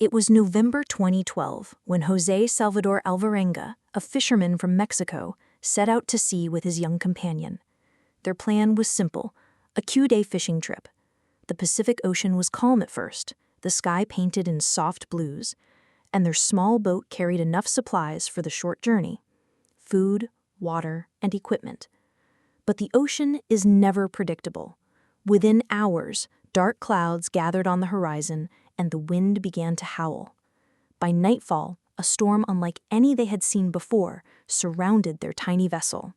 It was November 2012 when José Salvador Alvarenga, a fisherman from Mexico, set out to sea with his young companion. Their plan was simple, a Q-day fishing trip. The Pacific Ocean was calm at first, the sky painted in soft blues, and their small boat carried enough supplies for the short journey: food, water, and equipment. But the ocean is never predictable. Within hours, dark clouds gathered on the horizon and the wind began to howl. By nightfall, a storm unlike any they had seen before surrounded their tiny vessel.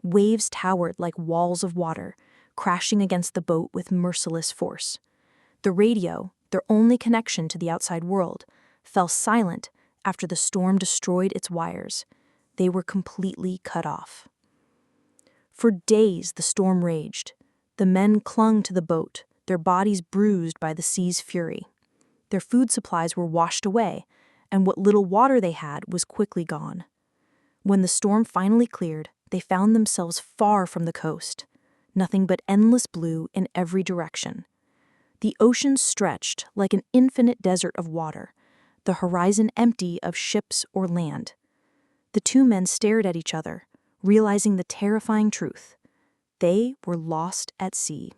Waves towered like walls of water, crashing against the boat with merciless force. The radio, their only connection to the outside world, fell silent after the storm destroyed its wires. They were completely cut off. For days the storm raged. The men clung to the boat, their bodies bruised by the sea's fury. Their food supplies were washed away, and what little water they had was quickly gone. When the storm finally cleared, they found themselves far from the coast, nothing but endless blue in every direction. The ocean stretched like an infinite desert of water, the horizon empty of ships or land. The two men stared at each other, realizing the terrifying truth. They were lost at sea.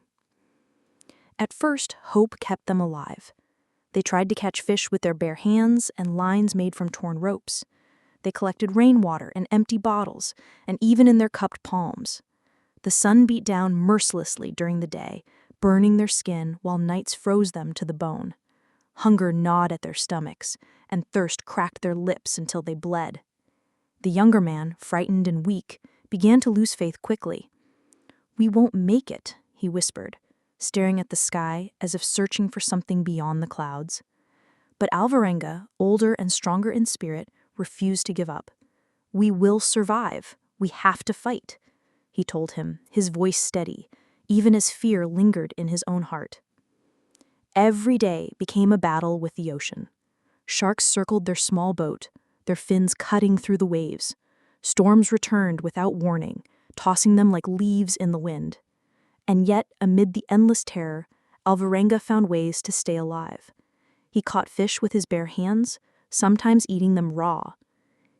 At first, hope kept them alive. They tried to catch fish with their bare hands and lines made from torn ropes. They collected rainwater in empty bottles and even in their cupped palms. The sun beat down mercilessly during the day, burning their skin while nights froze them to the bone. Hunger gnawed at their stomachs, and thirst cracked their lips until they bled. The younger man, frightened and weak, began to lose faith quickly. "We won't make it," he whispered, staring at the sky as if searching for something beyond the clouds. But Alvarenga, older and stronger in spirit, refused to give up. "We will survive. We have to fight," he told him, his voice steady, even as fear lingered in his own heart. Every day became a battle with the ocean. Sharks circled their small boat, their fins cutting through the waves. Storms returned without warning, tossing them like leaves in the wind. And yet, amid the endless terror, Alvarenga found ways to stay alive. He caught fish with his bare hands, sometimes eating them raw.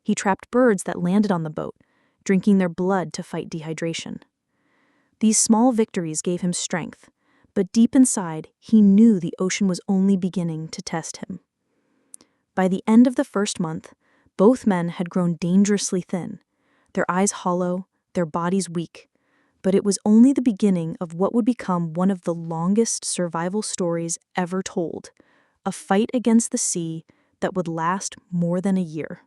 He trapped birds that landed on the boat, drinking their blood to fight dehydration. These small victories gave him strength, but deep inside, he knew the ocean was only beginning to test him. By the end of the first month, both men had grown dangerously thin, their eyes hollow, their bodies weak. But it was only the beginning of what would become one of the longest survival stories ever told, a fight against the sea that would last more than a year.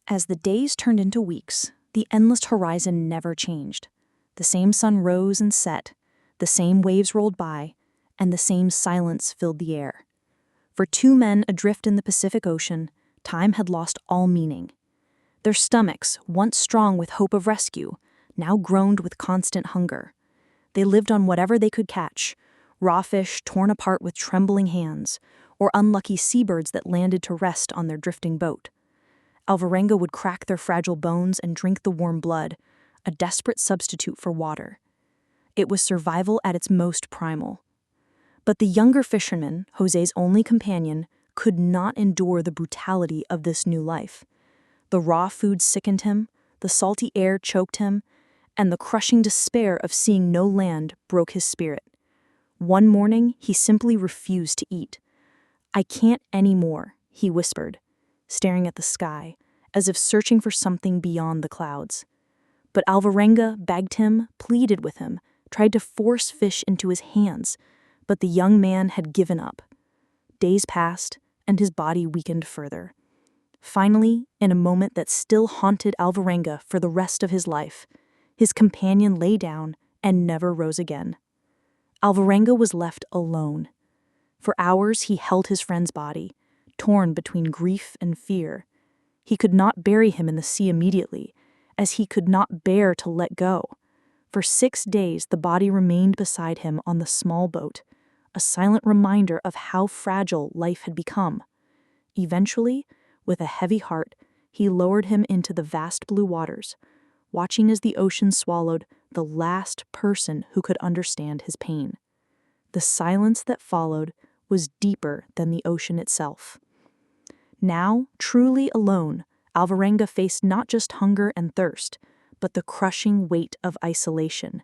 As the days turned into weeks, the endless horizon never changed. The same sun rose and set, the same waves rolled by, and the same silence filled the air. For two men adrift in the Pacific Ocean, time had lost all meaning. Their stomachs, once strong with hope of rescue, now groaned with constant hunger. They lived on whatever they could catch: raw fish torn apart with trembling hands, or unlucky seabirds that landed to rest on their drifting boat. Alvarenga would crack their fragile bones and drink the warm blood, a desperate substitute for water. It was survival at its most primal. But the younger fisherman, José's only companion, could not endure the brutality of this new life. The raw food sickened him, the salty air choked him, and the crushing despair of seeing no land broke his spirit. One morning, he simply refused to eat. "I can't anymore," he whispered, staring at the sky, as if searching for something beyond the clouds. But Alvarenga begged him, pleaded with him, tried to force fish into his hands, but the young man had given up. Days passed, and his body weakened further. Finally, in a moment that still haunted Alvarenga for the rest of his life, his companion lay down and never rose again. Alvarenga was left alone. For hours he held his friend's body, torn between grief and fear. He could not bury him in the sea immediately, as he could not bear to let go. For 6 days the body remained beside him on the small boat, a silent reminder of how fragile life had become. Eventually, With a heavy heart, he lowered him into the vast blue waters, watching as the ocean swallowed the last person who could understand his pain. The silence that followed was deeper than the ocean itself. Now, truly alone, Alvarenga faced not just hunger and thirst, but the crushing weight of isolation.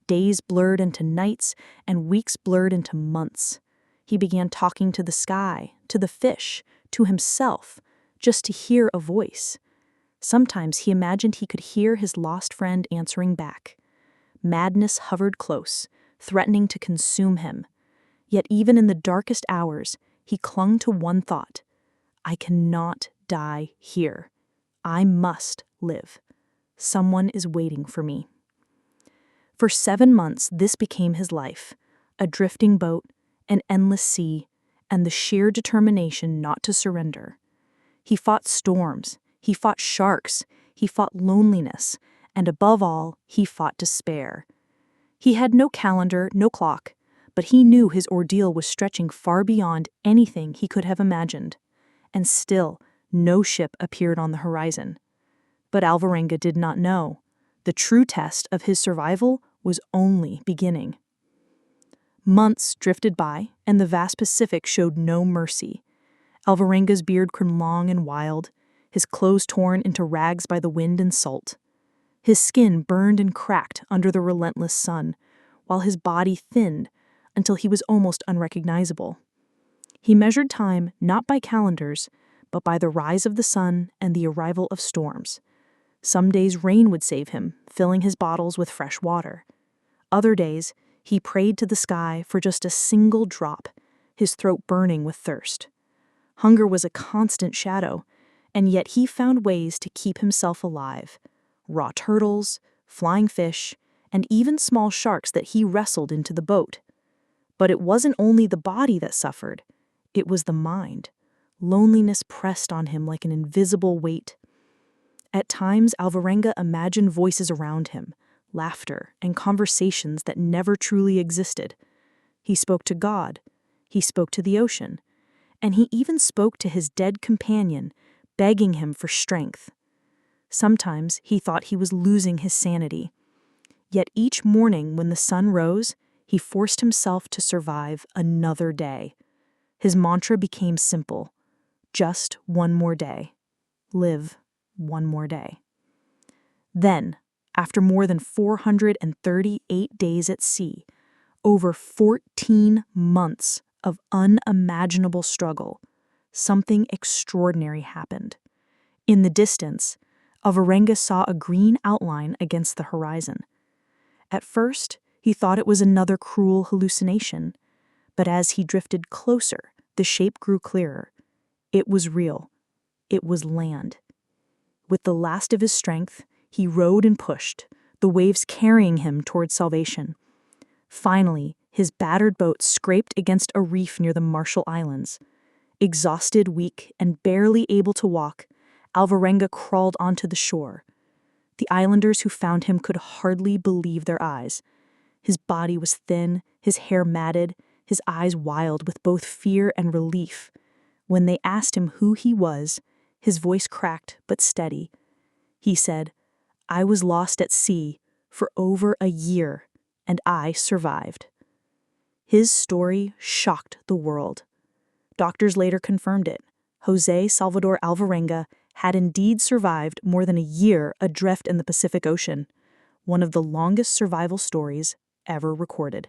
Days blurred into nights, and weeks blurred into months. He began talking to the sky, to the fish, to himself, just to hear a voice. Sometimes he imagined he could hear his lost friend answering back. Madness hovered close, threatening to consume him. Yet even in the darkest hours, he clung to one thought: I cannot die here. I must live. Someone is waiting for me. For 7 months, this became his life: a drifting boat, an endless sea, and the sheer determination not to surrender. He fought storms, he fought sharks, he fought loneliness, and above all, he fought despair. He had no calendar, no clock, but he knew his ordeal was stretching far beyond anything he could have imagined. And still, no ship appeared on the horizon. But Alvarenga did not know. The true test of his survival was only beginning. Months drifted by, and the vast Pacific showed no mercy. Alvarenga's beard grew long and wild, his clothes torn into rags by the wind and salt. His skin burned and cracked under the relentless sun, while his body thinned until he was almost unrecognizable. He measured time not by calendars, but by the rise of the sun and the arrival of storms. Some days rain would save him, filling his bottles with fresh water. Other days, he prayed to the sky for just a single drop, his throat burning with thirst. Hunger was a constant shadow, and yet he found ways to keep himself alive. Raw turtles, flying fish, and even small sharks that he wrestled into the boat. But it wasn't only the body that suffered, it was the mind. Loneliness pressed on him like an invisible weight. At times, Alvarenga imagined voices around him, laughter, and conversations that never truly existed. He spoke to God, he spoke to the ocean, and he even spoke to his dead companion, begging him for strength. Sometimes he thought he was losing his sanity. Yet each morning when the sun rose, he forced himself to survive another day. His mantra became simple: just one more day. Live one more day. Then, after more than 438 days at sea, over 14 months of unimaginable struggle, something extraordinary happened. In the distance, Alvarenga saw a green outline against the horizon. At first, he thought it was another cruel hallucination, but as he drifted closer, the shape grew clearer. It was real. It was land. With the last of his strength, he rowed and pushed, the waves carrying him toward salvation. Finally, his battered boat scraped against a reef near the Marshall Islands. Exhausted, weak, and barely able to walk, Alvarenga crawled onto the shore. The islanders who found him could hardly believe their eyes. His body was thin, his hair matted, his eyes wild with both fear and relief. When they asked him who he was, his voice cracked but steady. He said, "I was lost at sea for over a year, and I survived." His story shocked the world. Doctors later confirmed it. José Salvador Alvarenga had indeed survived more than a year adrift in the Pacific Ocean, one of the longest survival stories ever recorded.